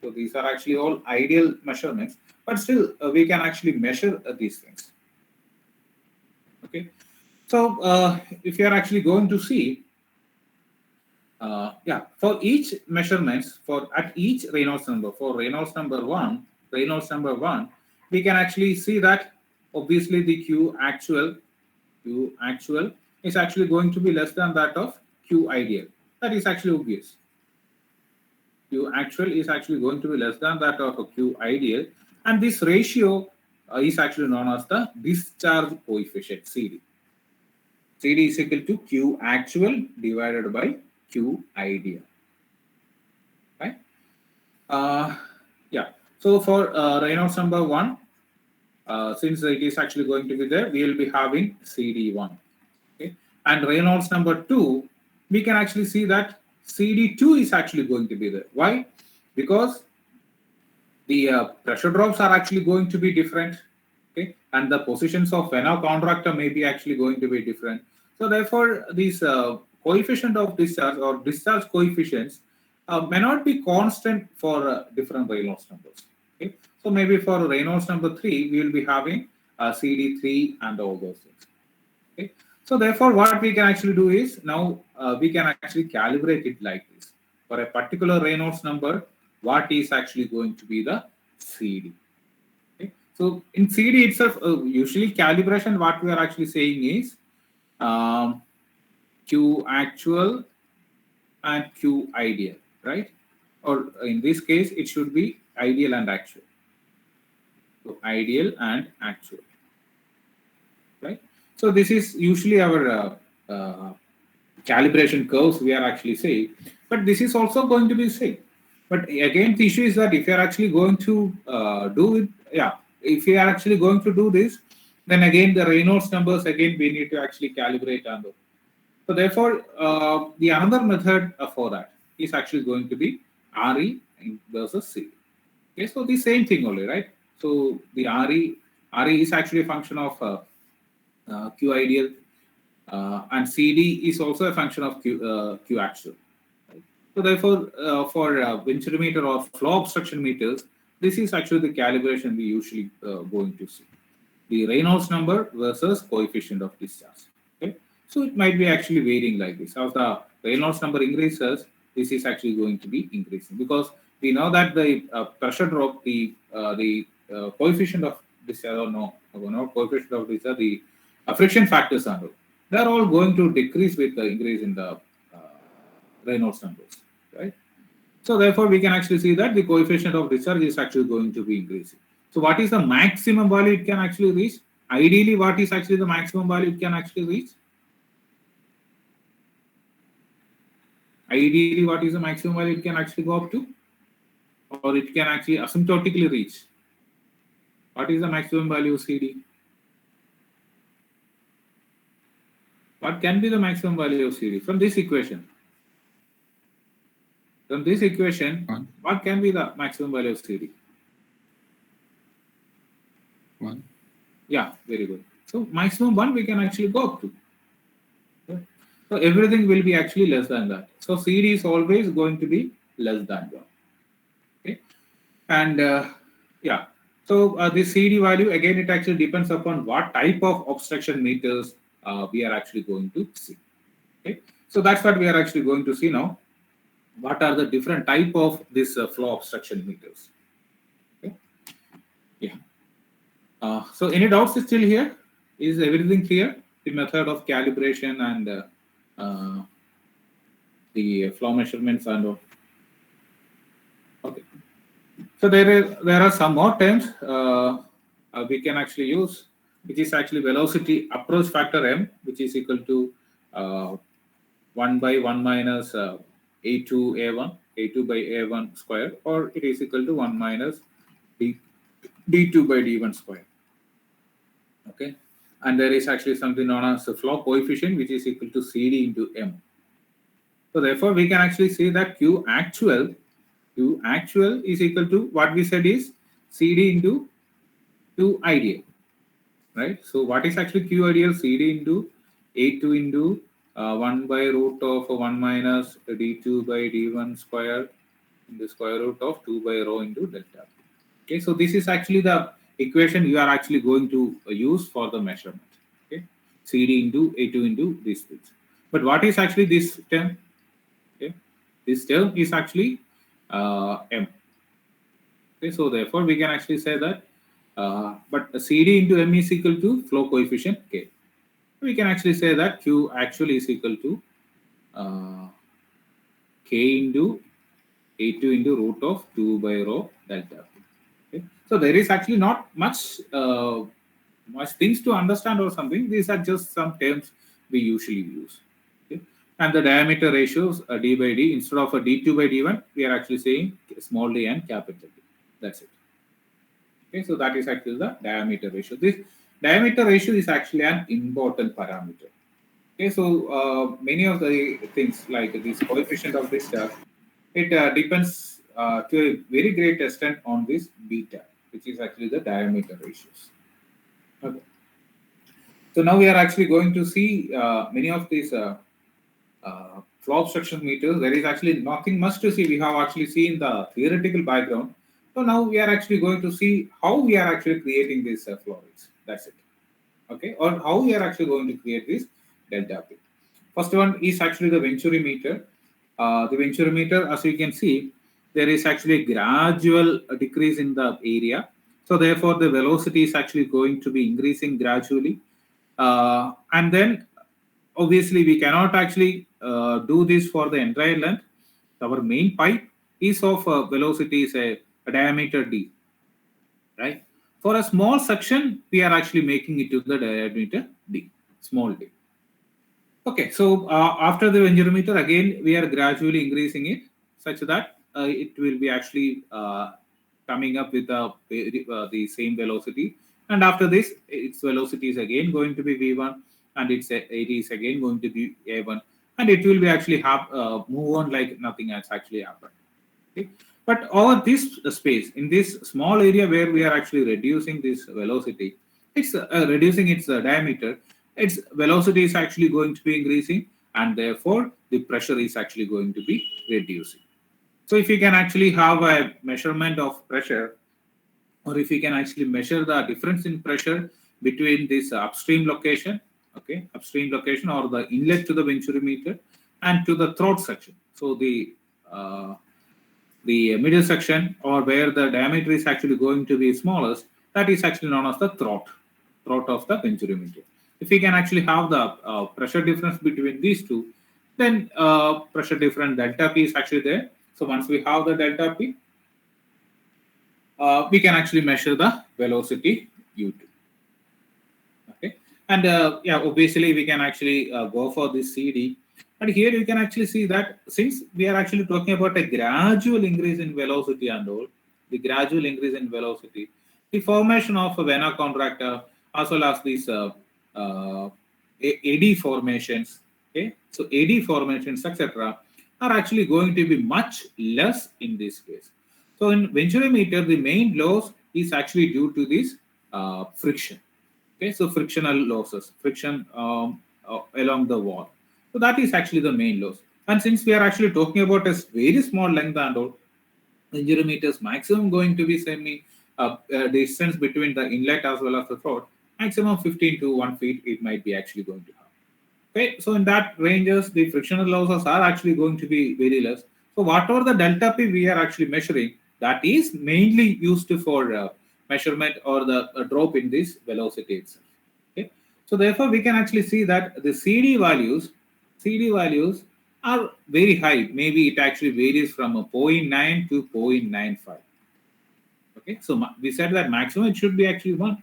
So these are actually all ideal measurements, but still we can actually measure these things. Okay, so if you are actually going to see, yeah, for each measurements for at each Reynolds number, for Reynolds number 1, we can actually see that obviously the Q actual is actually going to be less than that of Q ideal. That is actually obvious. Q actual is actually going to be less than that of a Q ideal, and this ratio is actually known as the discharge coefficient, CD. CD is equal to Q actual divided by Q ideal. Right? Yeah. So for Reynolds number 1, since it is actually going to be there, we will be having CD1. Okay. And Reynolds number 2, we can actually see that CD2 is actually going to be there. Why? Because the pressure drops are actually going to be different, okay, and the positions of Venn contractor may be actually going to be different. So therefore, these coefficient of discharge or discharge coefficients may not be constant for different Reynolds numbers. Okay, so maybe for Reynolds number 3, we will be having CD3 and all those things. Okay, so therefore, what we can actually do is now we can actually calibrate it like this. For a particular Reynolds number, what is actually going to be the CD? Okay. So in CD itself, usually calibration, what we are actually saying is Q actual and Q ideal, right? Or in this case, it should be ideal and actual. So ideal and actual, right? So this is usually our calibration curves we are actually saying, but this is also going to be same. But again, the issue is that if you are actually going to do it, if you are actually going to do this, then again the Reynolds numbers again we need to actually calibrate and do. So therefore, the another method for that is actually going to be RE versus CD. Okay, so the same thing only, right? So the RE is actually a function of Q ideal, and CD is also a function of Q actual. Right? So therefore, for venturimeter or flow obstruction meters, this is actually the calibration we usually going to see. The Reynolds number versus coefficient of discharge. Okay, so it might be actually varying like this. As the Reynolds number increases, this is actually going to be increasing because we know that the pressure drop, the coefficient of discharge, or no coefficient of discharge, the friction factors are they're all going to decrease with the increase in the Reynolds numbers, right? So therefore, we can actually see that the coefficient of discharge is actually going to be increasing. So what is the maximum value it can actually reach? Ideally, what is actually the maximum value it can actually reach? Ideally, what is the maximum value it can actually go up to? Or it can actually asymptotically reach? What is the maximum value of CD? What can be the maximum value of CD from this equation? From this equation, what can be the maximum value of CD? 1. Yeah, very good. So maximum 1 we can actually go up to. Okay. So everything will be actually less than that. So CD is always going to be less than 1. Okay. And yeah, so the CD value, again, it actually depends upon what type of obstruction meters we are actually going to see. Okay. So that's what we are actually going to see now. What are the different type of this flow obstruction meters? Okay. Yeah. So any doubts still here? Is everything clear? The method of calibration and the flow measurements and all. Okay. So there are some more terms we can actually use, which is actually velocity approach factor m, which is equal to 1 by 1 minus a2 a1, a2 by a1 square, or it is equal to 1 minus d2 by d1 square. Okay, and there is actually something known as the flow coefficient, which is equal to CD into M. So therefore, we can actually say that Q actual is equal to what we said is CD into Q ideal, right? So what is actually Q ideal? CD into A2 into 1 by root of 1 minus D2 by D1 square in the square root of 2 by rho into delta. Okay, so this is actually the equation you are actually going to use for the measurement. Okay, CD into A2 into these things. But what is actually this term? Okay, this term is actually M. Okay, so therefore we can actually say that, but CD into M is equal to flow coefficient K. We can actually say that Q actually is equal to K into A2 into root of 2 by rho delta. Okay. So there is actually not much things to understand or something. These are just some terms we usually use. Okay. And the diameter ratios d by d, instead of a d2 by d1, we are actually saying small d and capital D. That's it. Okay, so that is actually the diameter ratio. This diameter ratio is actually an important parameter. Okay, so many of the things like this coefficient of this it depends to a very great extent on this beta, which is actually the diameter ratios. Okay. So now we are actually going to see many of these flow obstruction meters. There is actually nothing much to see. We have actually seen the theoretical background. So now we are actually going to see how we are actually creating these flow rates. That's it. Okay, or how we are actually going to create this delta P. First one is actually the Venturi meter. The Venturi meter, as you can see, there is actually a gradual decrease in the area. So therefore, the velocity is actually going to be increasing gradually. And then, obviously, we cannot actually do this for the entire length. Our main pipe is of velocity is a diameter d, right? For a small section, we are actually making it to the diameter d, small d. Okay, so after the venturimeter, again, we are gradually increasing it such that it will be actually coming up with the same velocity. And after this, its velocity is again going to be v1, and it is again going to be a1, and it will be actually move on like nothing has actually happened. Okay? But over this space, in this small area where we are actually reducing this velocity, it's reducing its diameter, its velocity is actually going to be increasing, and therefore the pressure is actually going to be reducing. So if you can actually have a measurement of pressure, or if you can actually measure the difference in pressure between this upstream location, okay, upstream location or the inlet to the venturimeter and to the throat section. So the middle section, or where the diameter is actually going to be smallest, that is actually known as the throat of the venturimeter. If we can actually have the pressure difference between these two, then pressure difference delta P is actually there. So once we have the delta P, we can actually measure the velocity u2. Okay, and yeah, obviously we can actually go for this CD. And here you can actually see that since we are actually talking about a gradual increase in velocity and all, the gradual increase in velocity, the formation of a vena contracta as well as these AD formations, okay, so AD formations, etc., are actually going to be much less in this case. So in venturimeter, the main loss is actually due to this friction. Okay, so frictional losses, friction along the wall. So that is actually the main loss. And since we are actually talking about a very small length and all, venturimeters maximum going to be distance between the inlet as well as the throat, maximum 15 to 1 feet it might be actually going to have. Okay, so in that ranges, the frictional losses are actually going to be very less. So whatever the delta P we are actually measuring, that is mainly used for measurement or the drop in this velocity itself. Okay, so therefore we can actually see that the CD values are very high. Maybe it actually varies from a 0.9 to 0.95. Okay, so we said that maximum it should be actually 1.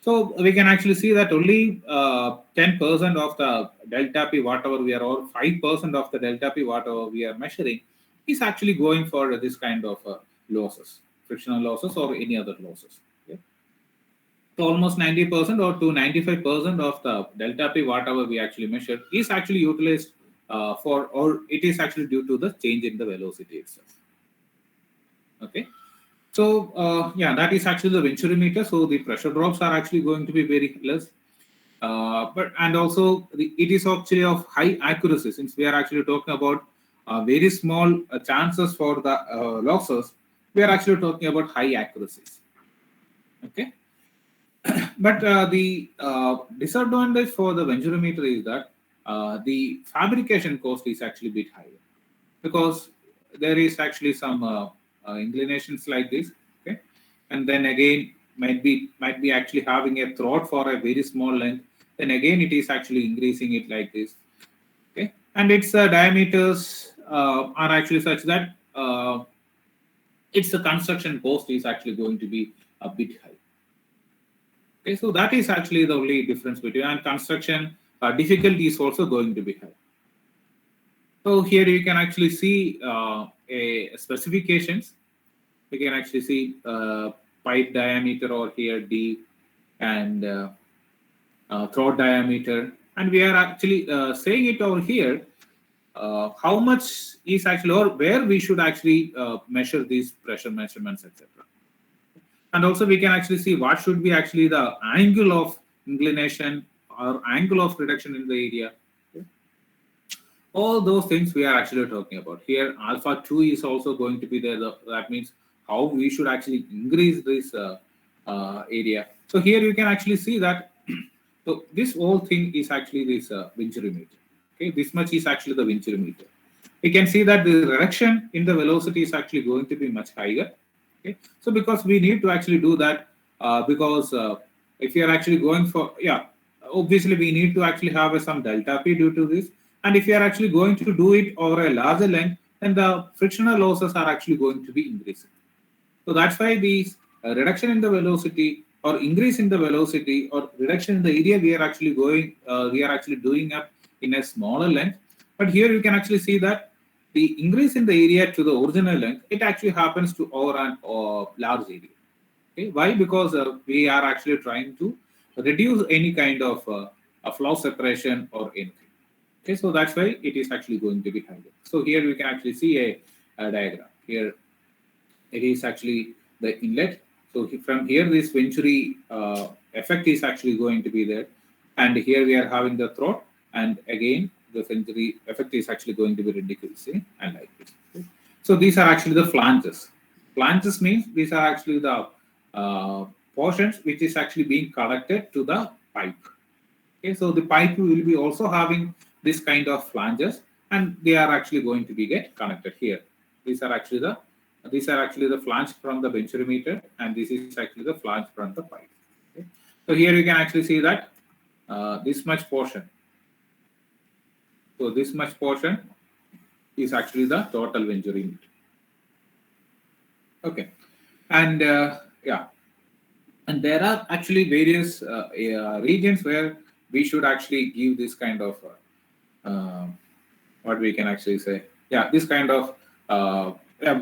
So we can actually see that only 10% of the delta P, whatever we are, or 5% of the delta P, whatever we are measuring, is actually going for this kind of losses, frictional losses or any other losses. Okay? So almost 90% or to 95% of the delta P, whatever we actually measured, is actually utilized or it is actually due to the change in the velocity itself. Okay. So yeah, that is actually the venturimeter. So the pressure drops are actually going to be very less. But and also it is actually of high accuracy, since we are actually talking about very small chances for the losses. We are actually talking about high accuracies. Okay, but the disadvantage for the venturimeter is that the fabrication cost is actually a bit higher, because there is actually some inclinations like this. Okay, and then again might be actually having a throat for a very small length. Then again it is actually increasing it like this. Okay, and its diameters are actually such that its construction cost is actually going to be a bit high. Okay, so that is actually the only difference between, and construction difficulty is also going to be high. So here you can actually see a specifications. You can actually see pipe diameter or here D, and throat diameter, and we are actually saying it over here. How much is actually, or where we should actually measure these pressure measurements, etc. And also we can actually see what should be actually the angle of inclination or angle of reduction in the area. Okay. All those things we are actually talking about here. Alpha 2 is also going to be there. That means how we should actually increase this area. So here you can actually see that. So this whole thing is actually this Venturi meter. Okay, this much is actually the Venturi meter. We can see that the reduction in the velocity is actually going to be much higher. Okay, so because we need to actually do that, because if you are actually going for, obviously we need to actually have some delta p due to this, and if you are actually going to do it over a larger length, then the frictional losses are actually going to be increasing. So that's why these reduction in the velocity or increase in the velocity or reduction in the area we are actually doing up in a smaller length. But here you can actually see that the increase in the area to the original length, it actually happens to over an large area. Okay, why? Because we are actually trying to reduce any kind of a flow separation or anything. Okay, so that's why it is actually going to be higher. So here we can actually see a diagram. Here it is actually the inlet. So from here, this Venturi effect is actually going to be there. And here we are having the throat. And again, the Venturi effect is actually going to be ridiculously and like this. Okay. So these are actually the flanges. Flanges means these are actually the portions which is actually being connected to the pipe. Okay, so the pipe will be also having this kind of flanges, and they are actually going to be get connected here. These are actually the flange from the Venturi meter, and this is actually the flange from the pipe. Okay. So here you can actually see that this much portion. So this much portion is actually the total Venturi meter. Okay, and and there are actually various regions where we should actually give this kind of what we can actually say, this kind of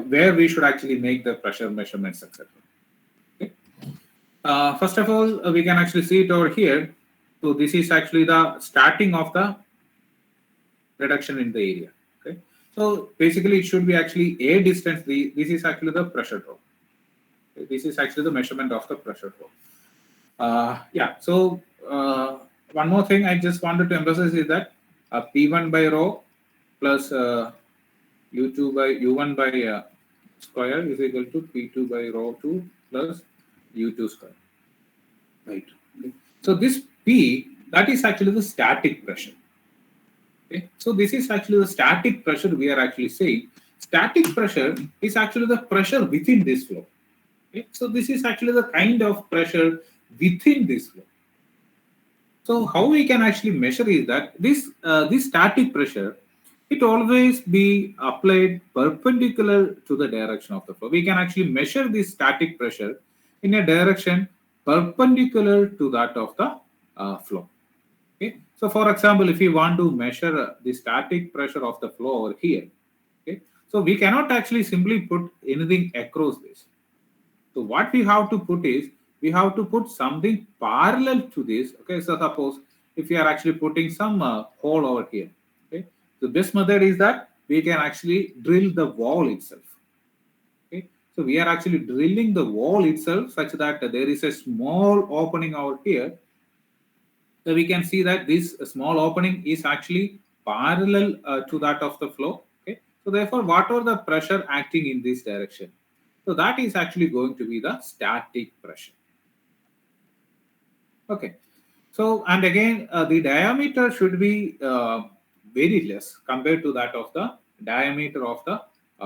where we should actually make the pressure measurements, etc. Okay. First of all, we can actually see it over here. So this is actually the starting of the reduction in the area. Okay. So basically, it should be actually a distance. This is actually the pressure drop. Okay. This is actually the measurement of the pressure drop. So one more thing I just wanted to emphasize is that P1 by rho plus U2 by U1 by square is equal to P2 by rho 2 plus U2 square. Right. Okay. So this P, that is actually the static pressure. Okay. So this is actually the static pressure we are actually saying. Static pressure is actually the pressure within this flow. Okay. So this is actually the kind of pressure within this flow. So how we can actually measure is that this static pressure, it always be applied perpendicular to the direction of the flow. We can actually measure this static pressure in a direction perpendicular to that of the flow. Okay. So for example, if you want to measure the static pressure of the flow over here, okay, so we cannot actually simply put anything across this. So what we have to put is, we have to put something parallel to this. Okay, so suppose if you are actually putting some hole over here. Okay, the best method is that we can actually drill the wall itself. Okay, so we are actually drilling the wall itself such that there is a small opening over here. So we can see that this small opening is actually parallel to that of the flow. Okay, so therefore, what are the pressure acting in this direction? So that is actually going to be the static pressure. Okay, so and again the diameter should be very less compared to that of the diameter of the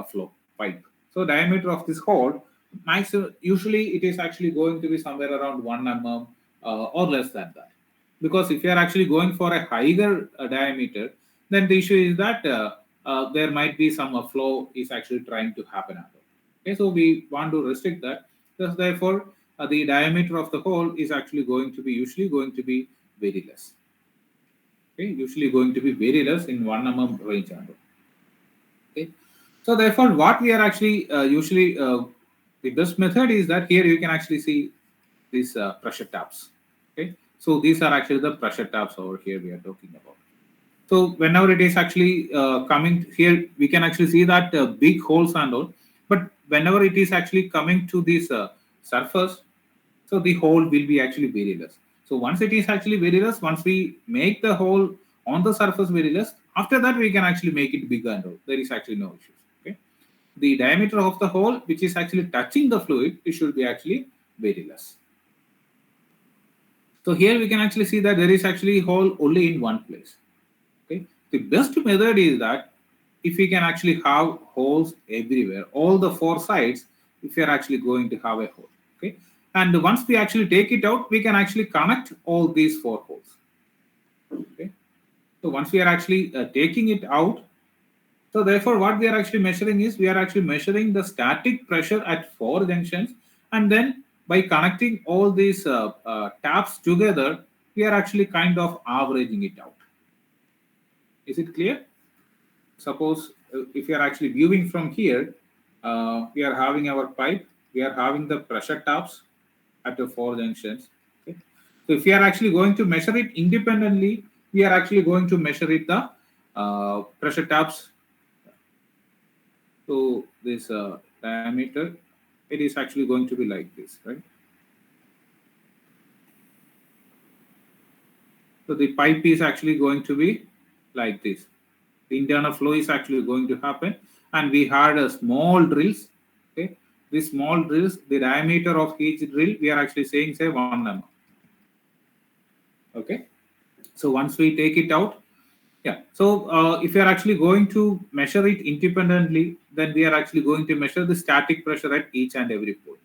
flow pipe. So diameter of this hole, maximum usually it is actually going to be somewhere around 1 mm or less than that. Because if you are actually going for a higher diameter, then the issue is that there might be some flow is actually trying to happen out of. Okay, so we want to restrict that. Thus, therefore, the diameter of the hole is actually usually going to be very less. Okay, usually going to be very less in 1 mm range. Okay, so therefore, what we are actually usually the best method is that here you can actually see these pressure taps. Okay, So these are actually the pressure taps over here we are talking about. So whenever it is actually coming here, we can actually see that big holes and all. But whenever it is actually coming to this surface, so the hole will be actually very less. So once it is actually very less, once we make the hole on the surface very less, after that we can actually make it bigger and all. There is actually no issues. Okay. The diameter of the hole, which is actually touching the fluid, it should be actually very less. So here we can actually see that there is actually hole only in one place. Okay. The best method is that if we can actually have holes everywhere, all the four sides, if we are actually going to have a hole. Okay. And once we actually take it out, we can actually connect all these four holes. Okay. So once we are actually taking it out, so therefore what we are actually measuring is we are actually measuring the static pressure at four junctions, and then by connecting all these taps together, we are actually kind of averaging it out. Is it clear? Suppose if you are actually viewing from here, we are having our pipe, we are having the pressure taps at the four junctions. Okay. So if we are actually going to measure it independently, we are actually going to measure it the pressure taps. So this diameter, it is actually going to be like this, right? So the pipe is actually going to be like this. The internal flow is actually going to happen, and we had a small drills. Okay, these small drills, the diameter of each drill, we are actually saying say 1 mm. Okay, so once we take it out, yeah. So if you are actually going to measure it independently, then we are actually going to measure the static pressure at each and every point.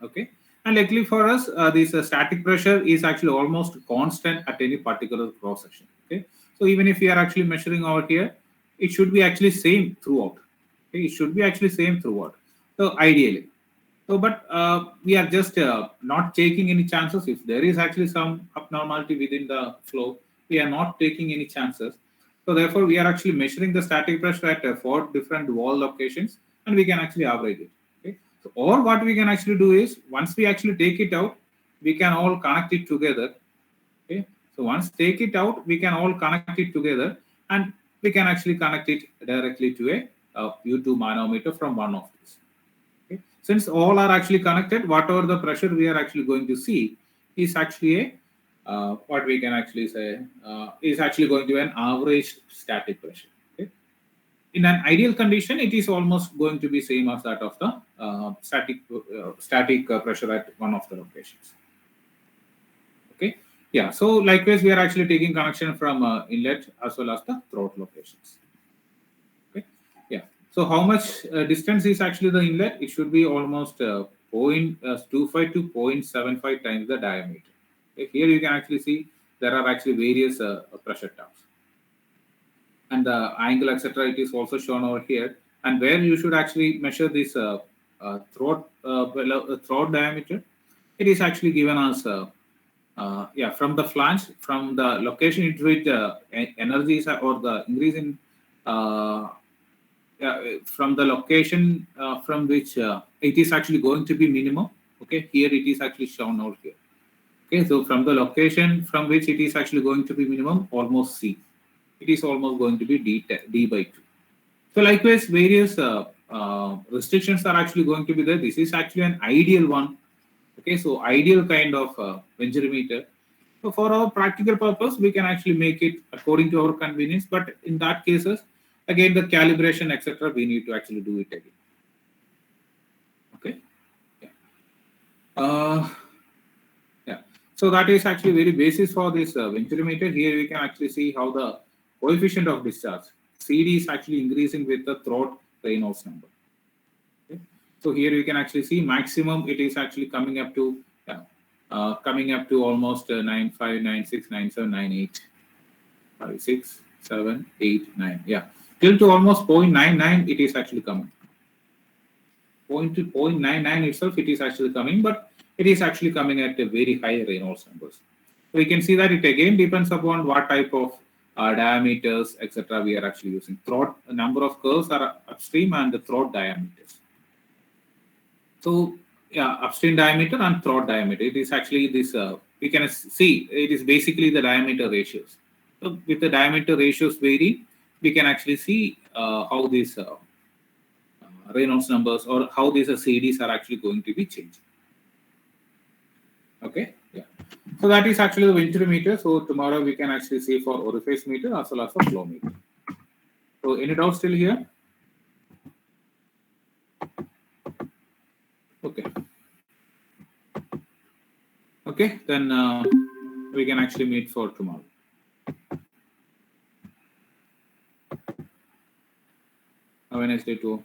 Okay, and luckily for us, this static pressure is actually almost constant at any particular cross section. Okay, so even if we are actually measuring over here, it should be actually same throughout. Okay, it should be actually same throughout. So ideally, so but we are just not taking any chances. If there is actually some abnormality within the flow, we are not taking any chances. So therefore, we are actually measuring the static pressure at four different wall locations, and we can actually average it. Okay. So, or what we can actually do is once we actually take it out, we can all connect it together. Okay. So once take it out, we can all connect it together, and we can actually connect it directly to a U2 manometer from one of these. Okay. Since all are actually connected, whatever the pressure we are actually going to see is actually a what we can actually say is actually going to be an average static pressure. Okay. In an ideal condition, it is almost going to be same as that of the static pressure at one of the locations. Okay. Yeah. So likewise, we are actually taking connection from inlet as well as the throat locations. Okay. Yeah. So how much distance is actually the inlet? It should be almost 0.25 to 0.75 times the diameter. Okay. Here you can actually see there are actually various pressure taps, and the angle etc. It is also shown over here. And where you should actually measure this throat diameter, it is actually given as yeah, from the flange, from the location in which energies or the increase in from the location from which it is actually going to be minimum. Okay, here it is actually shown out here. Okay, so from the location from which it is actually going to be minimum, almost C, it is almost going to be D by 2. So likewise, various restrictions are actually going to be there. This is actually an ideal one. Okay, so ideal kind of venturimeter. So for our practical purpose, we can actually make it according to our convenience. But in that cases, again, the calibration, etc., we need to actually do it again. Okay. Yeah. Yeah. So that is actually very basis for this venturimeter. Here we can actually see how the coefficient of discharge CD is actually increasing with the throat Reynolds number. Okay. So here you can actually see maximum it is actually coming up to almost 95, 96, 97, 98, 56, 7, 8, 9. Yeah, till to almost 0.99 it is actually coming. 0.99 itself it is actually coming, but it is actually coming at a very high Reynolds numbers. So you can see that it again depends upon what type of diameters, etc. we are actually using. Throat number of curves are upstream and the throat diameters. So Yeah, upstream diameter and throat diameter. It is actually this, we can see it is basically the diameter ratios. So with the diameter ratios vary, we can actually see how these Reynolds numbers or how these CDs are actually going to be changed. Okay, yeah. So that is actually the venturi meter. So tomorrow we can actually see for orifice meter as well as for flow meter. So any doubts still here? Okay. Okay, then we can actually meet for tomorrow. Have a nice day too.